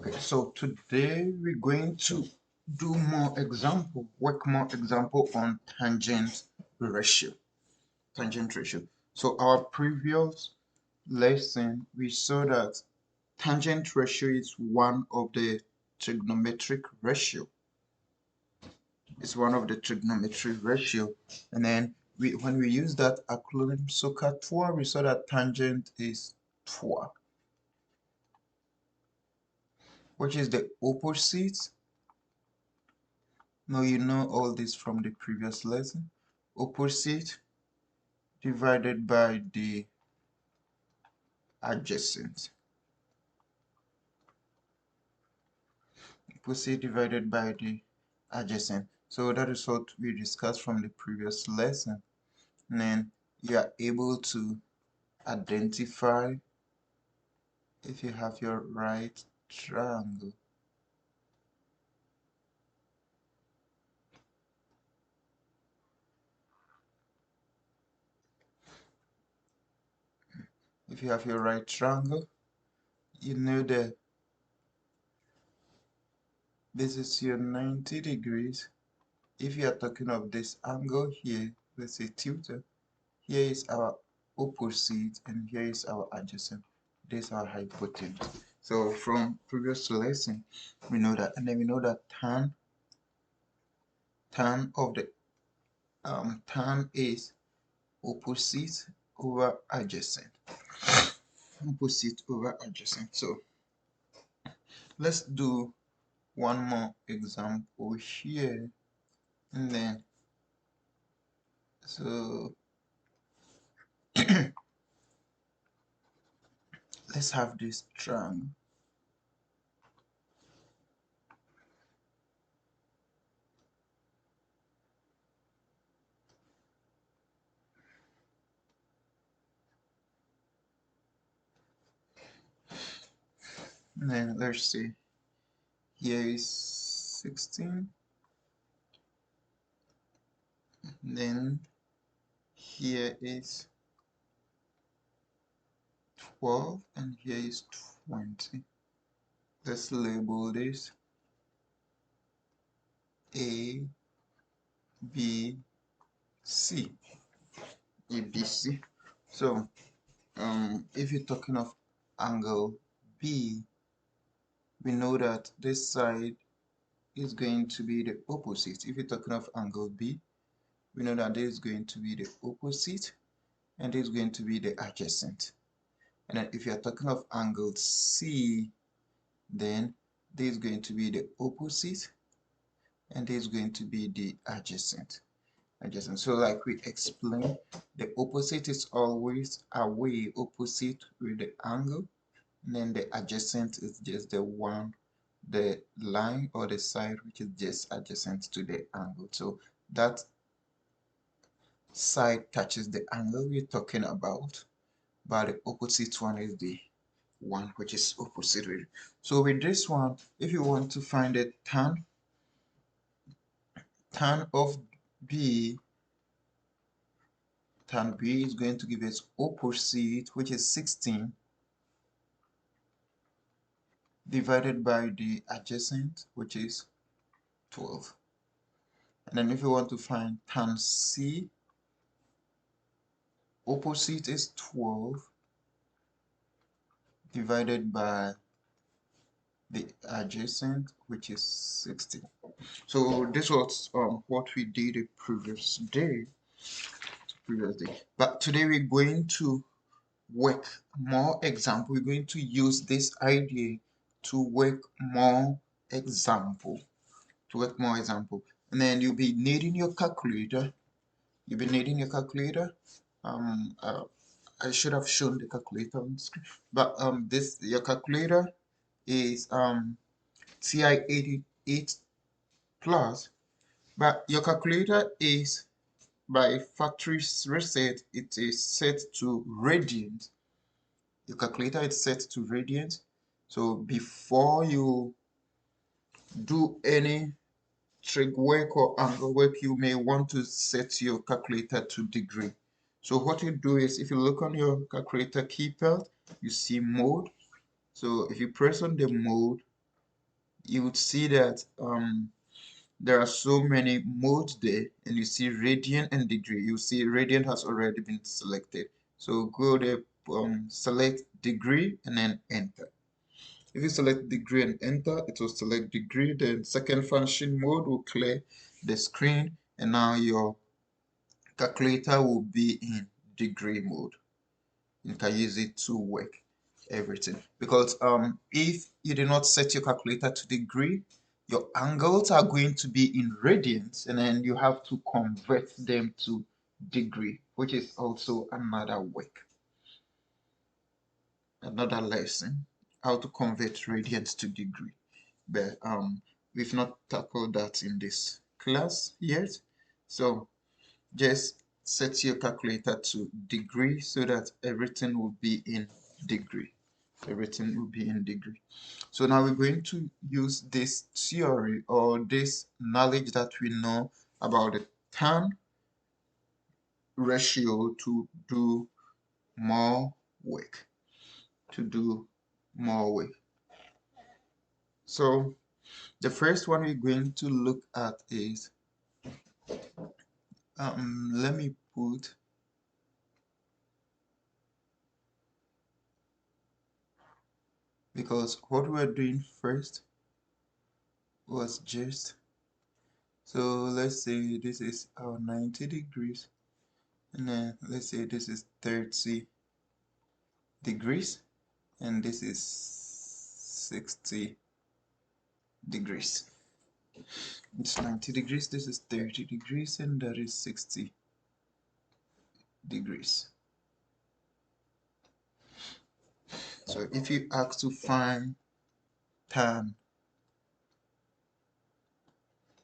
Okay, so today we're going to work more example on tangent ratio. So our previous lesson, we saw that tangent ratio is one of the trigonometric ratio. It's one of the trigonometry ratio. And then when we use that acronym SOCA-TOA, we saw that tangent is TOA, which is the opposite. Now you know all this from the previous lesson. Opposite divided by the adjacent. Opposite divided by the adjacent. So that is what we discussed from the previous lesson. And then you are able to identify if you have your right triangle. If you have your right triangle, you know that this is your 90 degrees. If you are talking of this angle here, let's say theta, here is our opposite and here is our adjacent. This is our hypotenuse. So from previous lesson, we know that, and then we know that tan is opposite over adjacent. Opposite over adjacent. So let's do one more example here, and then so let's have this triangle. And then let's see, here is 16, then here is 12, and here is 20. Let's label this A, B, C. A, B, C. So if you're talking of angle B, we know that this side is going to be the opposite. If you're talking of angle B, we know that this is going to be the opposite and this is going to be the adjacent. And then if you're talking of angle C, then this is going to be the opposite and this is going to be the adjacent. So like we explained, the opposite is always away opposite with the angle, and then the adjacent is just the line or the side which is just adjacent to the angle. So that side touches the angle we're talking about, but the opposite one is the one which is opposite with it. So with this one, if you want to find the tan of B, tan B is going to give us opposite, which is 16, divided by the adjacent, which is 12. And then if you want to find tan C, opposite is 12, divided by the adjacent, which is 16. So this was what we did the previous day. But today we're going to work more example. We're going to use this idea to work more example. And then you'll be needing your calculator. I should have shown the calculator on the screen, but your calculator is TI-88 plus, but your calculator is by factory reset, it is set to radians. Your calculator is set to radians. So before you do any trig work or angle work, you may want to set your calculator to degree. So what you do is, if you look on your calculator keypad, you see mode. So if you press on the mode, you would see that there are so many modes there, and you see radian and degree. You see radian has already been selected. So go there, select degree and then enter. If you select degree and enter, it will select degree. Then second function mode will clear the screen, and now your calculator will be in degree mode. You can use it to work everything, because if you do not set your calculator to degree, your angles are going to be in radians, and then you have to convert them to degree, which is also another work, another lesson, how to convert radians to degree. But we've not tackled that in this class yet. So just set your calculator to degree so that everything will be in degree. Everything will be in degree. So now we're going to use this theory or this knowledge that we know about the tan ratio to do more work. To do more work. So the first one we're going to look at is let me put because what we're doing first was just, so let's say this is our 90 degrees, and then let's say this is 30 degrees, and this is 60 degrees. It's 90 degrees, this is 30 degrees, and that is 60 degrees. So if you ask to find tan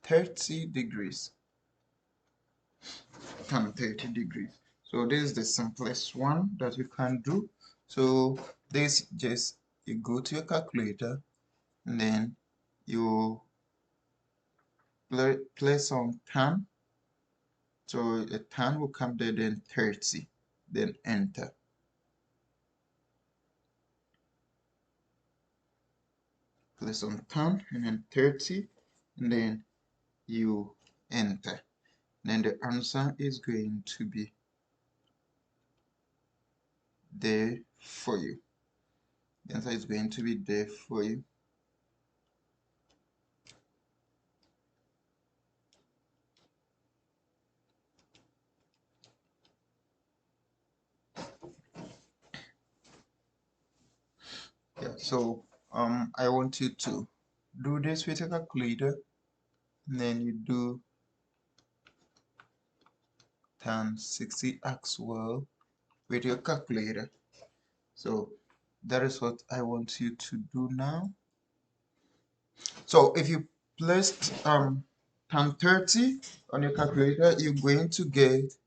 30 degrees, tan 30 degrees. So this is the simplest one that you can do. So this just, you go to your calculator, and then you place on tan. So a tan will come there, then 30, then enter. Place on tan and then 30, and then you enter. Then the answer is going to be there for you. The answer is going to be there for you. Yeah, so I want you to do this with your calculator, and then you do tan 60 as well with your calculator. So that is what I want you to do now. So if you placed tan 30 on your calculator, you're going to get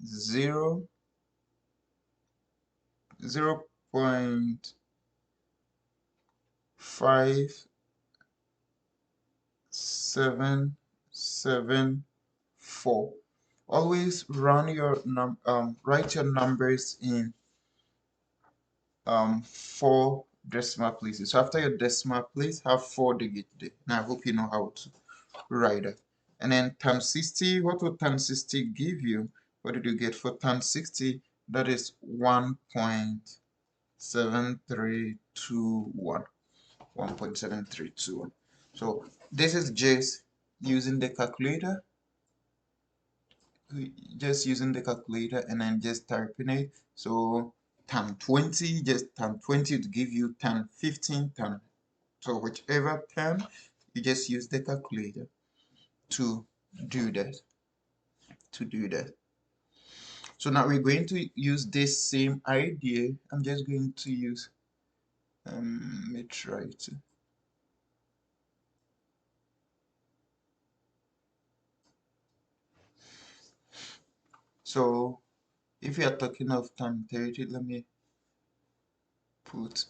0 0.5774. Always write your numbers in 4 decimal places. So after your decimal place, have 4 digits there. Now I hope you know how to write it. And then times 60, what would times 60 give you? What did you get for times 60? That is 1.7321. 1.7321. So this is just using the calculator. Just using the calculator and then just typing it. So tan 20, just tan 20 to give you tan 15, tan. So whichever tan, you just use the calculator to do that. So now we're going to use this same idea. I'm just going to use let me try to. So if we are talking of tan 30, let me put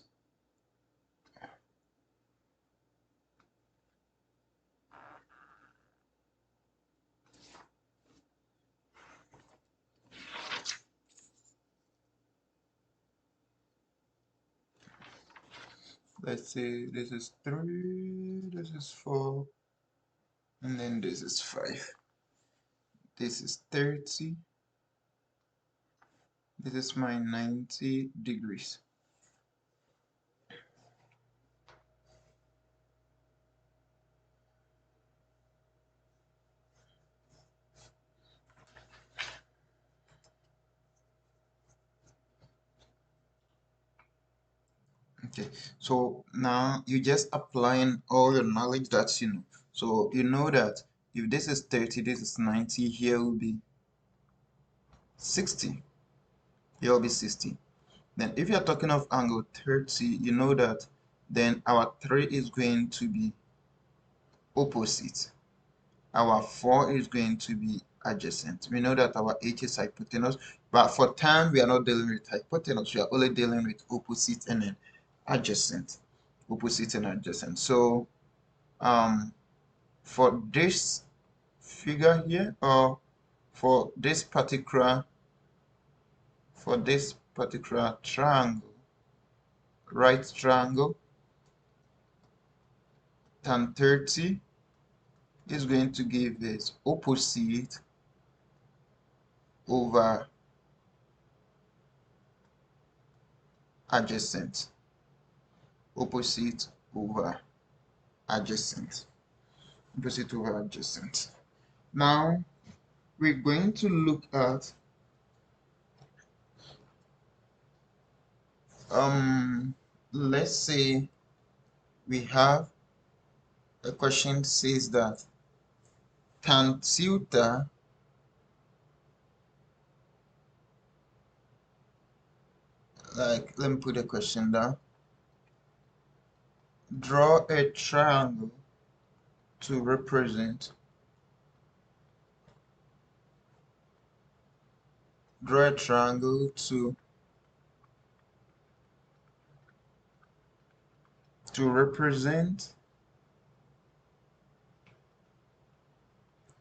Let's say this is 3, this is 4, and then this is 5. This is 30. This is my 90 degrees. Okay, so now you just applying all your knowledge that you know. So you know that if this is 30, this is 90, here will be 60. Here will be 60. Then if you're talking of angle 30, you know that then our 3 is going to be opposite. Our 4 is going to be adjacent. We know that our H is hypotenuse, but for tan, we are not dealing with hypotenuse. We are only dealing with opposite and then adjacent. Opposite and adjacent. So for this figure here, or for this particular triangle, right triangle, tan 30 is going to give us opposite over adjacent. Opposite over adjacent. Opposite over adjacent. Now we're going to look at let's say we have a question says that tan theta, like let me put a question down. Draw a triangle to represent draw a triangle to represent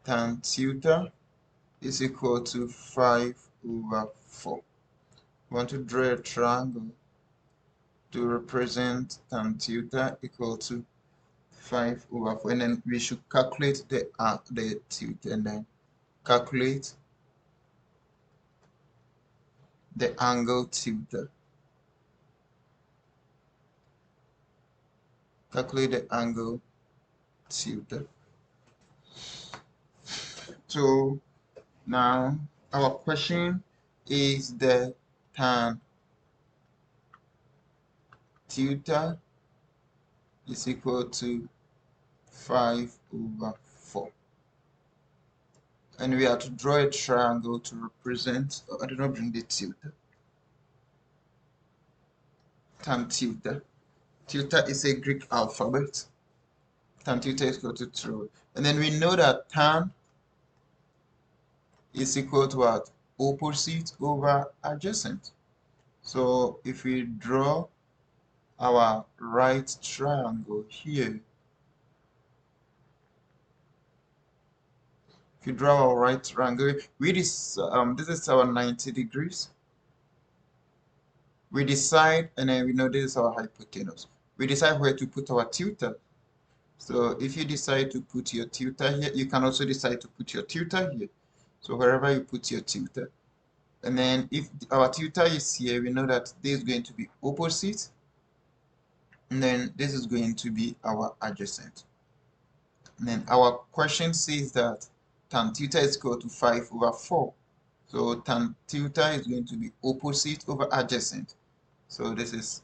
tan theta is equal to 5/4. We want to draw a triangle to represent tan theta equal to 5/4, and then we should calculate the theta, and then calculate the angle theta. Calculate the angle theta. So now our question is the tan theta is equal to 5/4. And we have to draw a triangle to represent, I did not bring the theta. Tan theta. Theta is a Greek alphabet. Tan theta is equal to 2. And then we know that tan is equal to what? Opposite over adjacent. So if we draw our right triangle here, if you draw our right triangle, this is our 90 degrees. We decide, and then we know this is our hypotenuse. We decide where to put our theta. So if you decide to put your theta here, you can also decide to put your theta here. So wherever you put your theta. And then if our theta is here, we know that this is going to be opposite. And then this is going to be our adjacent. And then our question says that tan theta is equal to 5/4. So tan theta is going to be opposite over adjacent. So this is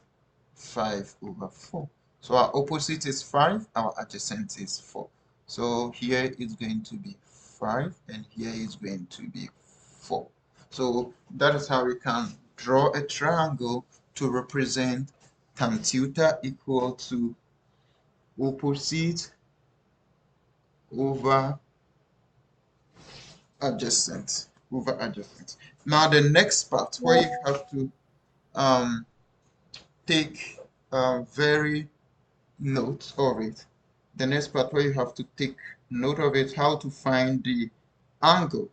5/4. So our opposite is 5, our adjacent is 4. So here is going to be 5 and here is going to be 4. So that is how we can draw a triangle to represent tan theta equal to opposite over adjacent. Now the next part where you have to take very note of it. The next part where you have to take note of it, how to find the angle.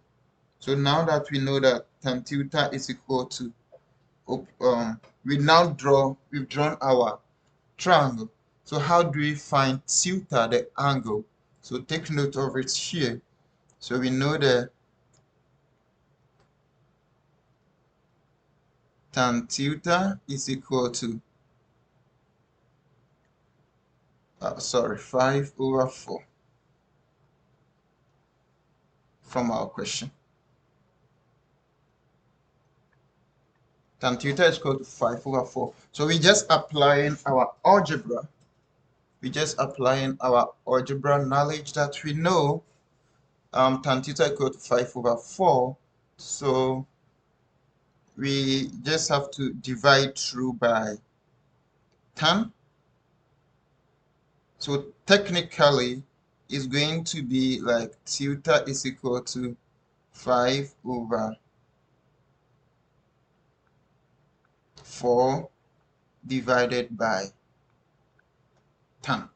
So now that we know that tan theta is equal to we've drawn our triangle. So how do we find theta, the angle? So take note of it here. So we know that tan theta is equal to 5/4 from our question. Tan theta is equal to 5/4. So we just applying our algebra. We just applying our algebra knowledge that we know tan theta equal to 5/4. So we just have to divide through by tan. So technically, it's going to be like theta is equal to 5/4 divided by tan.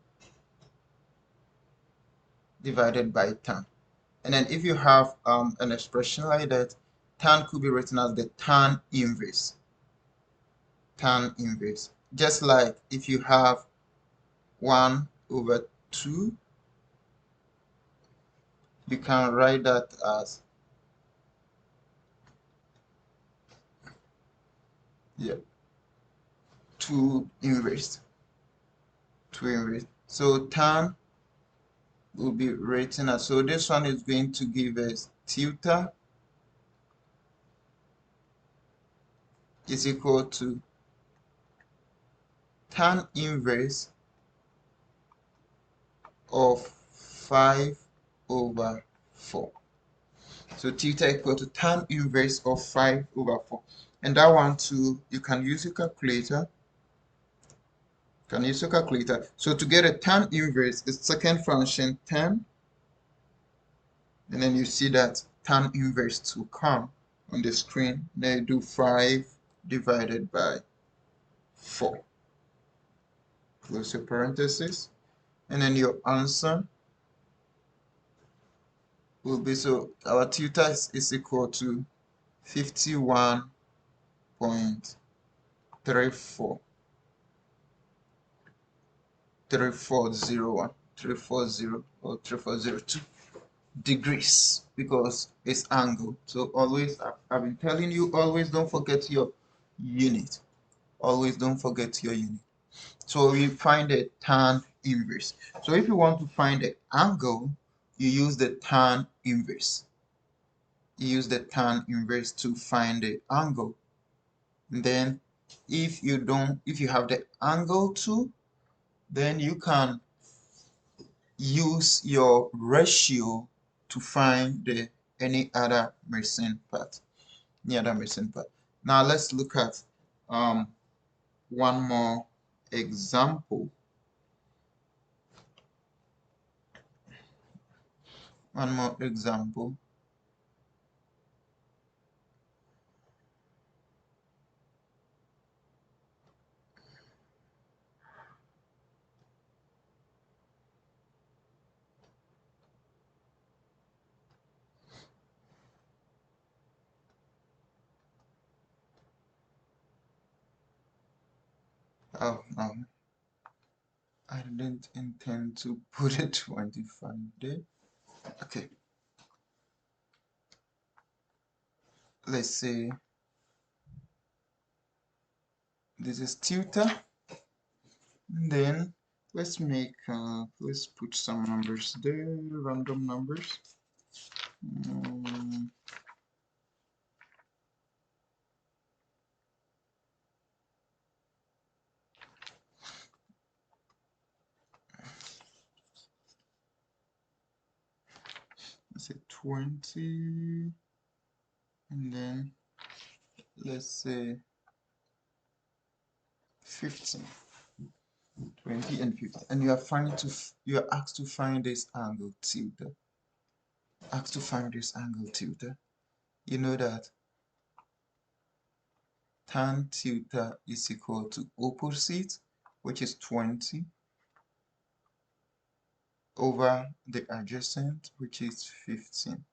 And then if you have an expression like that, tan could be written as the tan inverse. Just like if you have 1/2, you can write that as 2 inverse. So tan will be written as, so this one is going to give us theta is equal to tan inverse of 5/4. So theta equal to tan inverse of 5/4. And that one too, you can use your calculator. So to get a tan inverse, the second function tan, and then you see that tan inverse to come on the screen. Then you do 5 divided by 4. Close your parenthesis. And then your answer will be, so our theta is equal to 51.34 3401 340 or 3402 degrees, because it's angle. So always, I've been telling you, always don't forget your unit. So we find the tan inverse. So if you want to find the angle, you use the tan inverse. To find the angle. And then if you have the angle too, then you can use your ratio to find any other missing part. Now let's look at one more example. Oh no, I didn't intend to put a 25 there. Okay, let's say this is theta. Then let's put some numbers there, random numbers. Let's say 20, and then let's say 15. 20 and 50, and you are asked to find this angle theta. You know that tan theta is equal to opposite, which is 20, over the adjacent, which is 15.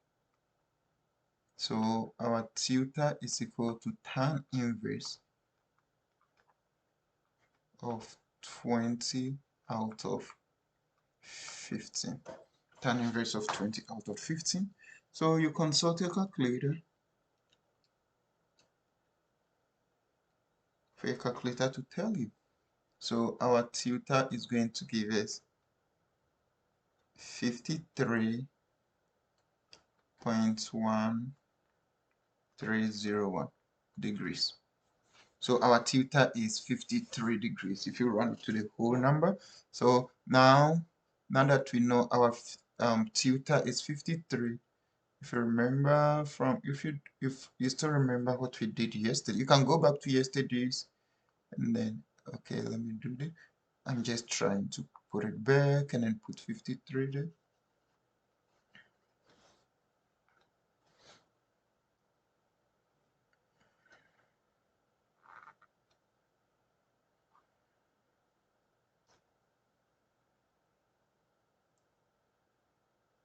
So our theta is equal to tan inverse of 20 out of 15. Tan inverse of 20 out of 15. So you consult your calculator for your calculator to tell you. So our theta is going to give us 53.1301 degrees. So our theta is 53 degrees if you run it to the whole number. So now that we know our theta is 53, if you remember from if you still remember what we did yesterday, you can go back to yesterday's and then okay, let me do this. I'm just trying to put it back and then put 53 there.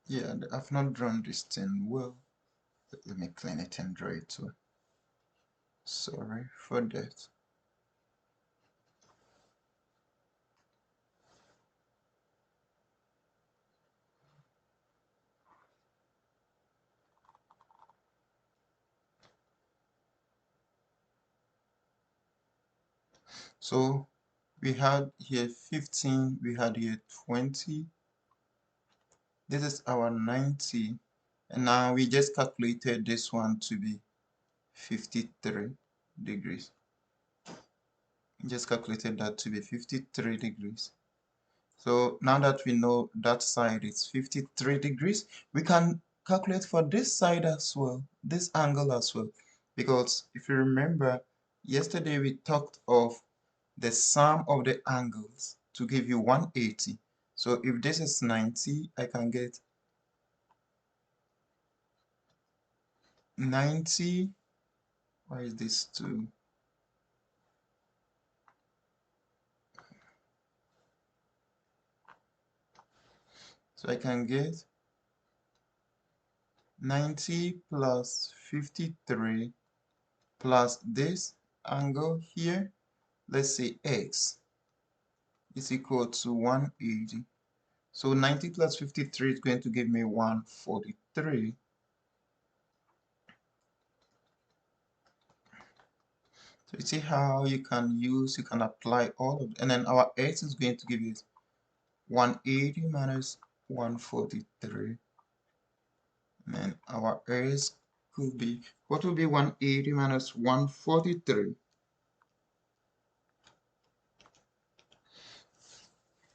Yeah, I've not drawn this thing well. Let me clean it and draw it too. Sorry for that. So we had here 15, we had here 20. This is our 90. And now we just calculated this one to be 53 degrees. Just calculated that to be 53 degrees. So now that we know that side is 53 degrees, we can calculate for this side as well, this angle as well. Because if you remember, yesterday we talked of the sum of the angles to give you 180. So if this is 90, I can get 90. Why is this 2? So I can get 90 plus 53 plus this angle here, let's say x, is equal to 180. So 90 plus 53 is going to give me 143. So you see how you can apply all of it. And then our x is going to give you 180 minus 143. And then our x could be, what will be 180 minus 143?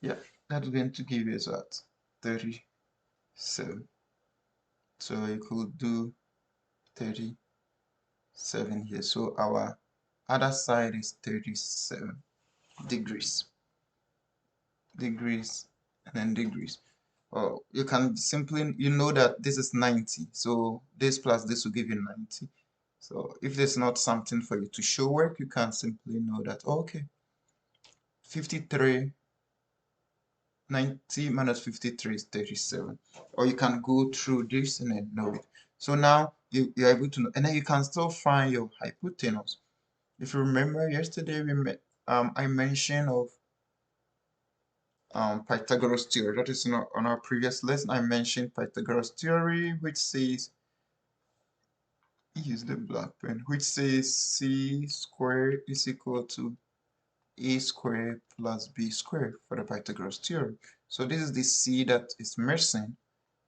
Yeah, that's going to give us what? 37. So you could do 37 here. So our other side is 37 degrees. Degrees and then degrees. Oh, you can simply, you know that this is 90. So this plus this will give you 90. So if there's not something for you to show work, you can simply know that, okay, 53, 90 minus 53 is 37. Or you can go through this and then know it. So now you're able to know, and then you can still find your hypotenuse. If you remember yesterday, I mentioned of Pythagoras theory. That is on our previous lesson. I mentioned Pythagoras theory, which says, use the black pen, which says c squared is equal to a squared plus b squared for the Pythagoras theory. So this is the c that is missing.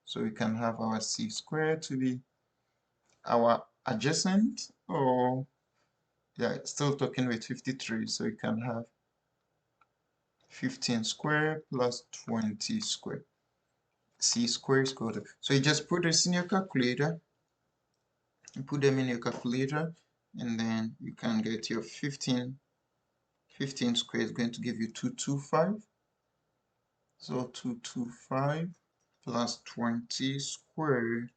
So we can have our c squared to be our adjacent, or yeah, still talking with 53. So you can have 15 squared plus 20 squared. C squared is equal to. So you just put this in your calculator. You put them in your calculator, and then you can get your 15 squared is going to give you 225. So 225 plus 20 squared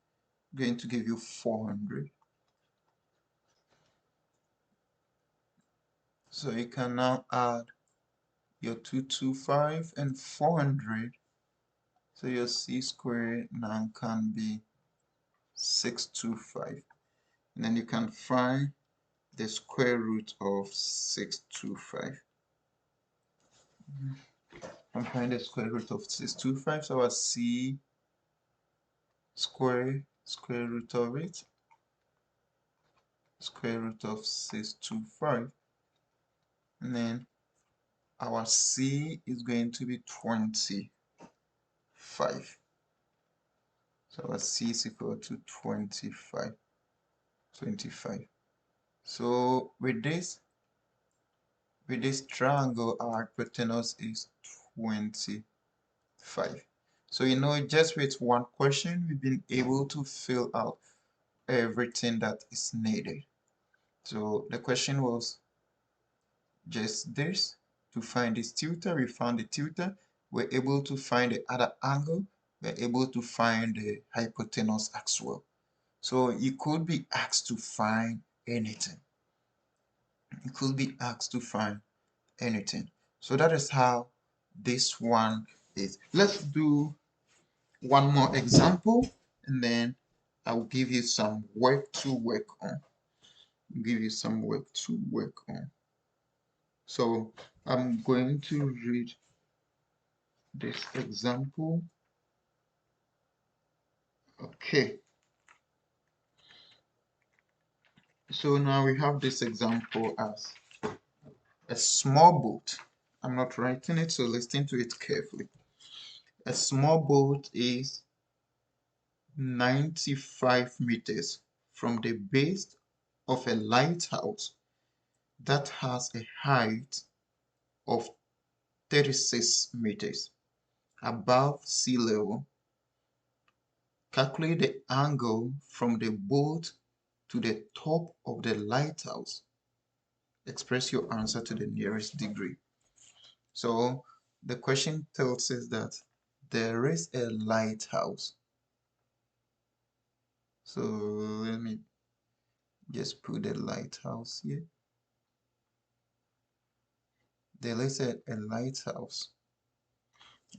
going to give you 400. So you can now add your 225 and 400. So your c squared now can be 625. And then you can find the square root of 625. and find the square root of 625. So our c square root of it, square root of 625, and then our c is going to be 25. So our c is equal to 25. So with this triangle, our hypotenuse is 25. So just with one question, we've been able to fill out everything that is needed. So the question was just this: to find this theta. We found the theta. We're able to find the other angle. We're able to find the hypotenuse as well. So you could be asked to find anything. You could be asked to find anything. So that is how this one is. Let's do one more example, and then I'll give you some work to work on. So I'm going to read this example. Okay. So now we have this example as a small boat. I'm not writing it, so listen to it carefully. A small boat is 95 meters from the base of a lighthouse that has a height of 36 meters above sea level. Calculate the angle from the boat to the top of the lighthouse. Express your answer to the nearest degree. So the question tells us that there is a lighthouse. So let me just put the lighthouse here. There is a lighthouse,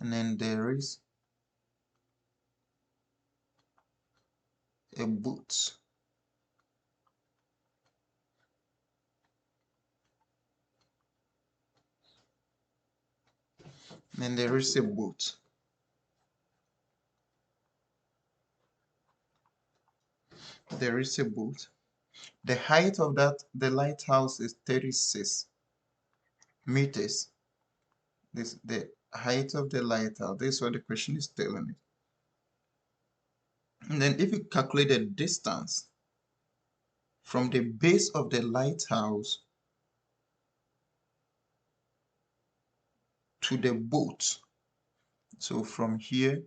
and then there is a boat. And there is a boat. There is a boat. The height of the lighthouse is 36 meters. This the height of the lighthouse. This is what the question is telling me. And then if you calculate the distance from the base of the lighthouse to the boat, so from here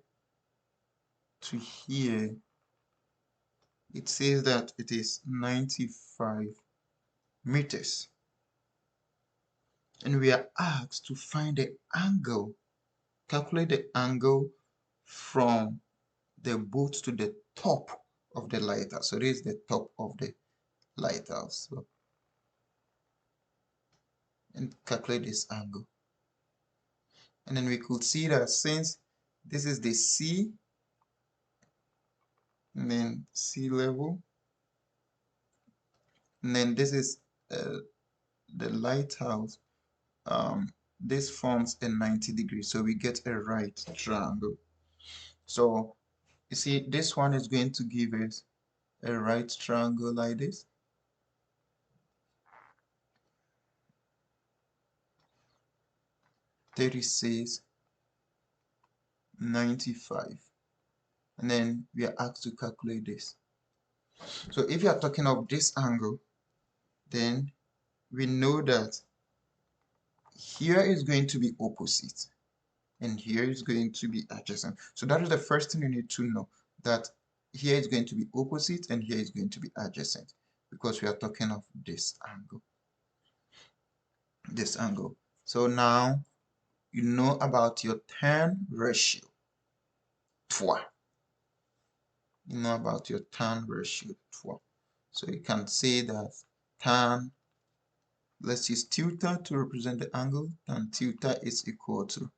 to here, it says that it is 95 meters. And we are asked to find the angle, calculate the angle from the boat to the top of the lighthouse. So this is the top of the lighthouse. So, and calculate this angle. And then we could see that since this is the sea, and then sea level, and then this is the lighthouse, this forms a 90 degrees. So we get a right triangle. So you see, this one is going to give us a right triangle like this. "36, 95." And then we are asked to calculate this. So if you are talking of this angle, then we know that here is going to be opposite and here is going to be adjacent. So that is the first thing you need to know, that here is going to be opposite and here is going to be adjacent, because we are talking of this angle. This angle. So now you know about your tan ratio. Trois. You know about your tan ratio. Trois. So you can say that tan, let's use theta to represent the angle. Tan theta is equal to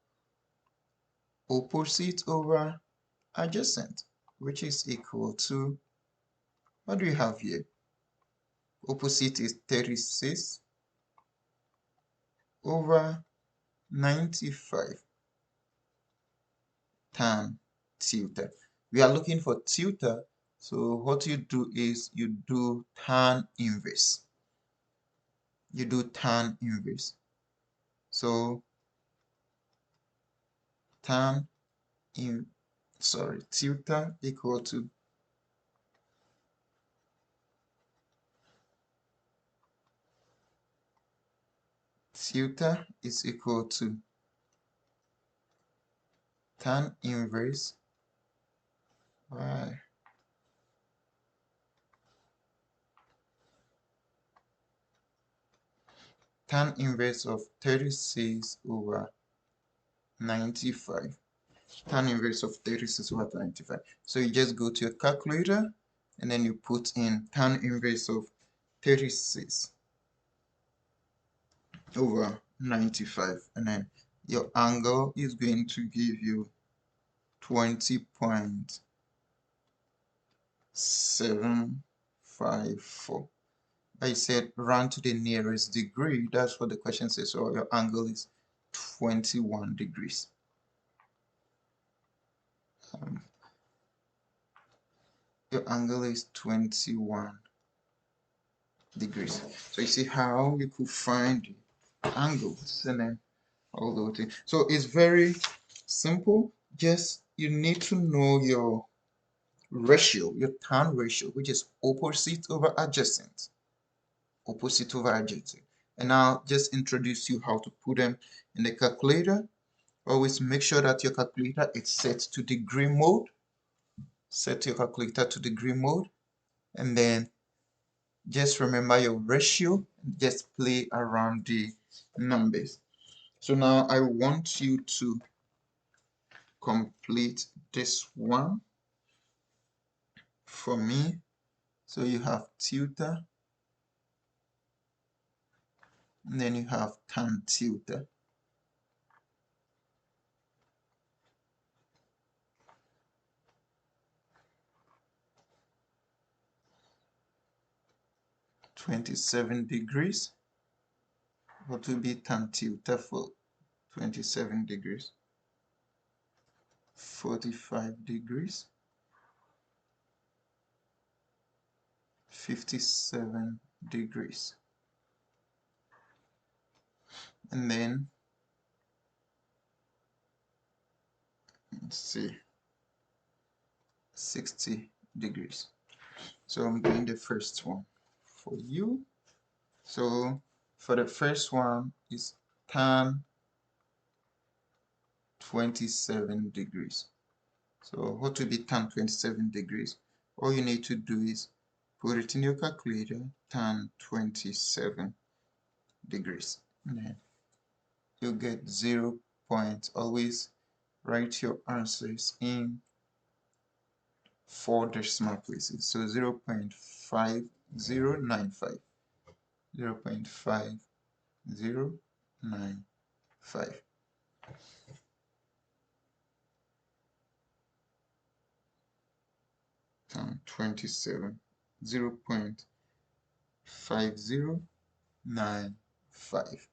opposite over adjacent, which is equal to, what do we have here? Opposite is 36 over 95 tan theta. We are looking for theta, so what you do is you do tan inverse. You do tan inverse. So tan in theta equal to theta is equal to tan inverse by tan inverse of 36 over 95. Tan inverse of 36 over 95. So you just go to your calculator and then you put in tan inverse of 36 over 95, and then your angle is going to give you 20.754. I said round to the nearest degree. That's what the question says. So your angle is 21 degrees. Your angle is 21 degrees. So you see how you could find angles and then all those things. So it's very simple. Just you need to know your ratio, your tan ratio, which is opposite over adjacent. Opposite over adjacent. And I'll just introduce you how to put them in the calculator. Always make sure that your calculator is set to degree mode. Set your calculator to degree mode. And then just remember your ratio. Just play around the numbers. So now I want you to complete this one for me. So you have theta, and then you have tan theta. (27 degrees). What will be tan theta for 27 degrees? 45 degrees. 57 degrees. And then, let's see, 60 degrees. So I'm doing the first one for you. So for the first one is tan 27 degrees. So what will be tan 27 degrees? All you need to do is put it in your calculator, tan 27 degrees. And then you'll get 0 point. Always write your answers in 4 decimal places. So 0.5095. 0.5095. Tan 27. 0.5095.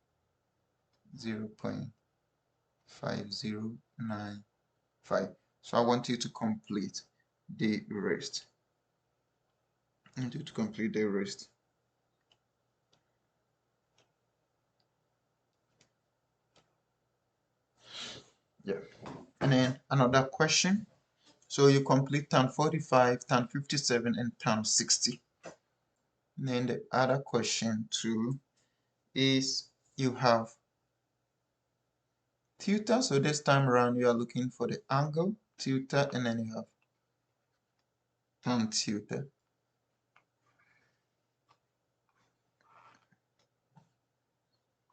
0.5095. So I want you to complete the rest. I want you to complete the rest. Yeah. And then another question. So you complete tan 45, tan 57, and tan 60. And then the other question too is you have theta. So this time around you are looking for the angle theta, and then you have tan theta.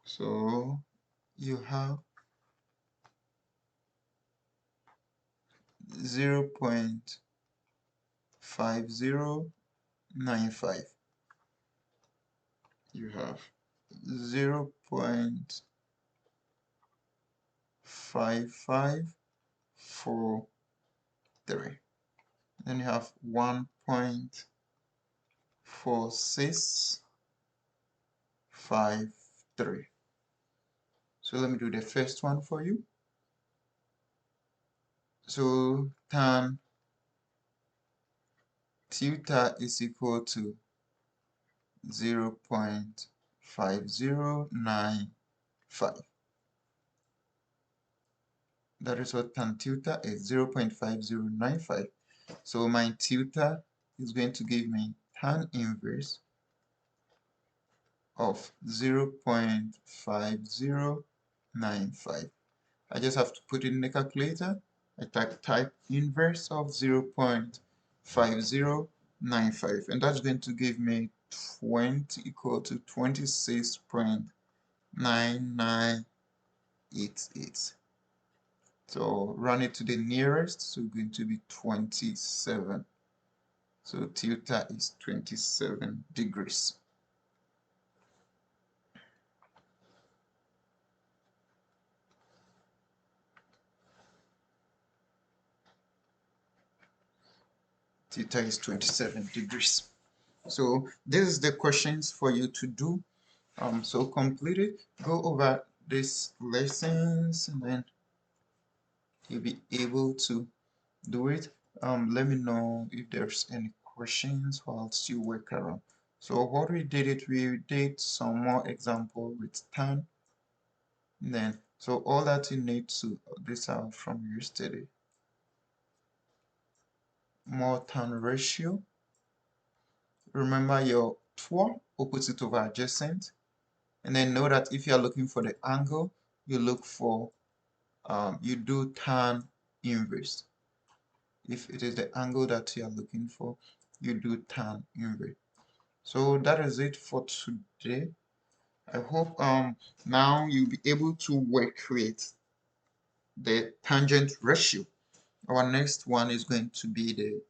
So you have 0.5095. You have 0.5543. Then you have 1.4653. So let me do the first one for you. So tan theta is equal to 0.5095. That is what tan theta is, 0.5095. So my theta is going to give me tan inverse of 0.5095. I just have to put it in the calculator. I type inverse of 0.5095, and that's going to give me 20 equal to 26.9988. So run it to the nearest, so going to be 27. So theta is 27 degrees. Theta is 27 degrees. So this is the questions for you to do. So complete it, go over these lessons, and then you'll be able to do it. Let me know if there's any questions whilst you work around. So what we did some more example with tan. Then so all that you need to this out from yesterday. More tan ratio. Remember your TOR, opposite over adjacent. And then know that if you are looking for the angle, you look for you do tan inverse. If it is the angle that you are looking for, you do tan inverse. So that is it for today. I hope now you'll be able to work with the tangent ratio. Our next one is going to be the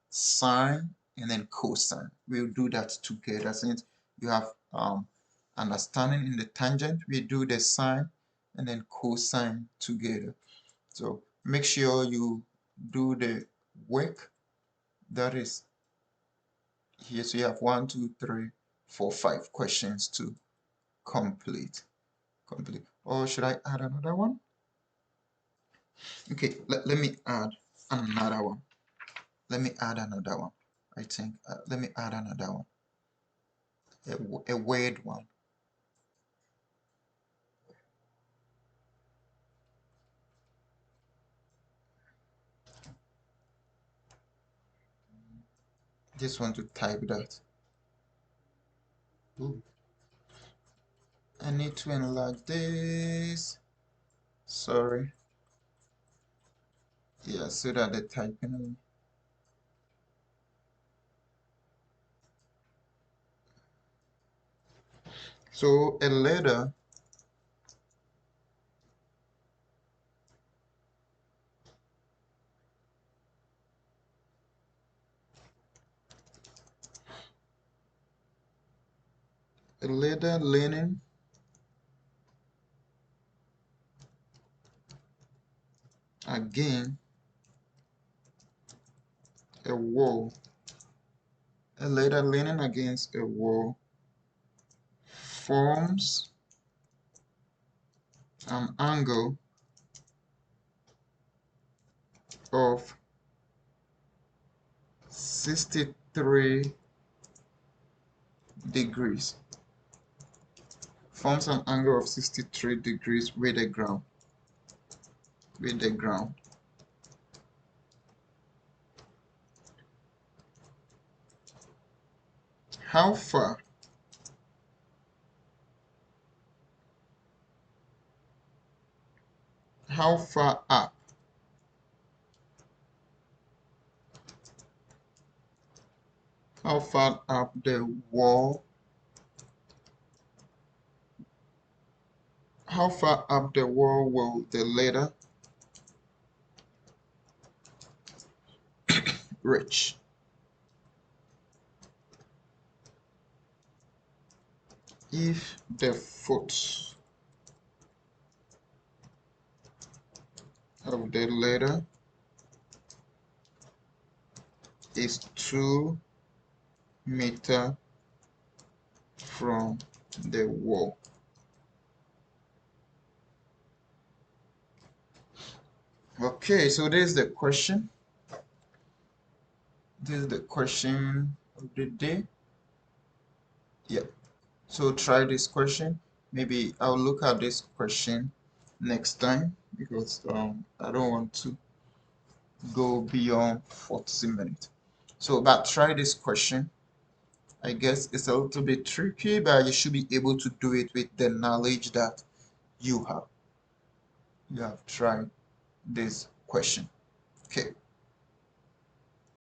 sine and then cosine. We'll do that together. Since you have understanding in the tangent, we do the sine and then cosine together. So make sure you do the work that is here. So you have 1, 2, 3, 4, 5 questions to complete. Or should I add another one? Okay, let me add another one. Let me add another one. I think let me add another one. A weird one. Just want to type that. Ooh. I need to enlarge this. Sorry. Yeah, so that the typing. So a ladder leaning against a wall. A ladder leaning against a wall forms an angle of 63 degrees. Forms an angle of 63 degrees with the ground. How far up the wall will the ladder reach? If the foot of the ladder is 2 meters from the wall. Okay, so there's the question. This is the question of the day. Yeah. So try this question. Maybe I'll look at this question next time because I don't want to go beyond 40 minutes. So, but try this question. I guess it's a little bit tricky, but you should be able to do it with the knowledge that you have. You have tried this question. Okay.